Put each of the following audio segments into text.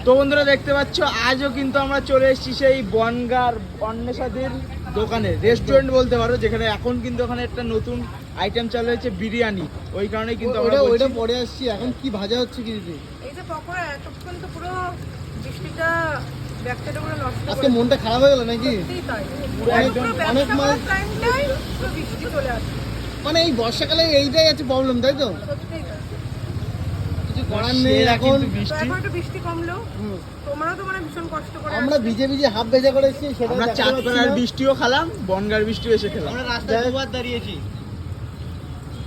তো বন্ধুরা দেখতে পাচ্ছ আজও কিন্তু আমরা চলে এসেছি সেই বনগাঁর অন্বেষাদির দোকানে, রেস্টুরেন্ট বলতে পারো, যেখানে এখন কিন্তু ওখানে একটা নতুন আইটেম চালু হয়েছে বিরিয়ানি। ওই কারণেই কিন্তু আমরা ওইটা পরে আসছি। এখন কি ভাজা হচ্ছে কি দিদি? এই যে পকোড়া এতক্ষণ তো পুরো বৃষ্টিটা ব্যাকটা পুরো নষ্ট করে আজকে মনটা খারাপ হয়ে গেল নাকি? সত্যিই তাই। অনেক মাছ টাইমটাই পুরো বৃষ্টি চলে আসে। মানে এই বর্ষাকালে এইটাই আছে প্রবলেম, তাই তো? সত্যিই তাই। কিছু করার নেই এখন। তো এখন একটু বৃষ্টি কমলো, তোমরাও তো মানে ভীষণ কষ্ট করে আমরা ভিজে ভিজে হাফ ভেজা করে এসেছি, সেটা আমরা চাঁদপাড়ার বৃষ্টিও খেলাম, বনগাঁর বৃষ্টিও এসে খেলাম। আমরা রাস্তায় দুবার দাঁড়িয়েছি।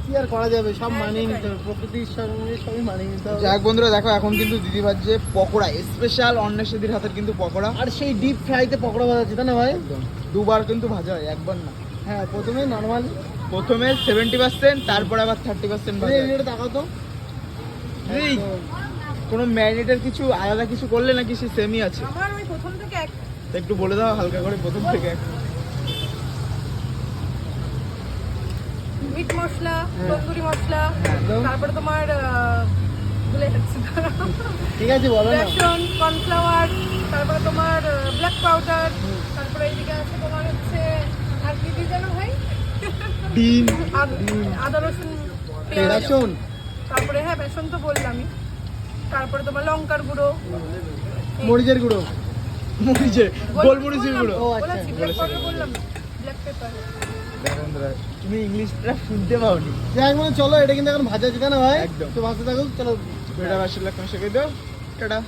কি আর করা যাবে, সব মানিয়ে নিতে হবে, প্রকৃতির সঙ্গে সবই মানিয়ে নিতে হবে। যাক বন্ধুরা দেখো, এখন কিন্তু দিদি ভাজছে পকোড়া, স্পেশাল অন্বেষাদির হাতের কিন্তু পকোড়া। আর সেই ডিপ ফ্রাইতে পকোড়া ভাজা আছে, তাই না ভাই? দুবার কিন্তু ভাজা হয়, একবার না। হ্যাঁ, প্রথমে নর্মাল, প্রথমে 70%, তারপরে আবার 30% ভাজা হয়। এটা তাকাও তো। এই কোনো ম্যারিনেটের কিছু আলাদা কিছু করলে নাকি সে সেমই আছে? আমার ওই প্রথম থেকে এক তো একটু বলে দাও হালকা করে, প্রথম থেকে এক। মিট মশলা, তন্দুরি মশলা, একদম। তারপরে তোমার ভুলে যাচ্ছি দাঁড়াও। ঠিক আছে, বলো না। বেসন, কর্নফ্লাওয়ার, তারপরে তোমার ব্ল্যাক পাউডার, তারপরে এইদিকে আছে তোমার হচ্ছে আর কি দিয়ে জানো ভাই? ডিম, আদা রসুন পেঁয়াজ, বেসন, তারপরে হ্যাঁ বেসন তো বললামই, তারপরে তোমার লঙ্কার গুঁড়ো, মরিচের গুঁড়ো। মরিচের, গোলমরিচের গুঁড়ো। ও আচ্ছা, ব্ল্যাক পাউডার বললাম না, ব্ল্যাক পেপার। দেখো বন্ধুরা, তুমি ইংলিশটা শুনতে পাওনি। যাই মানে চলো, এটা কিন্তু এখন ভাজা আছে, তাই না ভাই? একদম। তো ভাজতে থাকুক, চলো। বেটা বাসির লক্ষণ শেখে দাও, টাটা।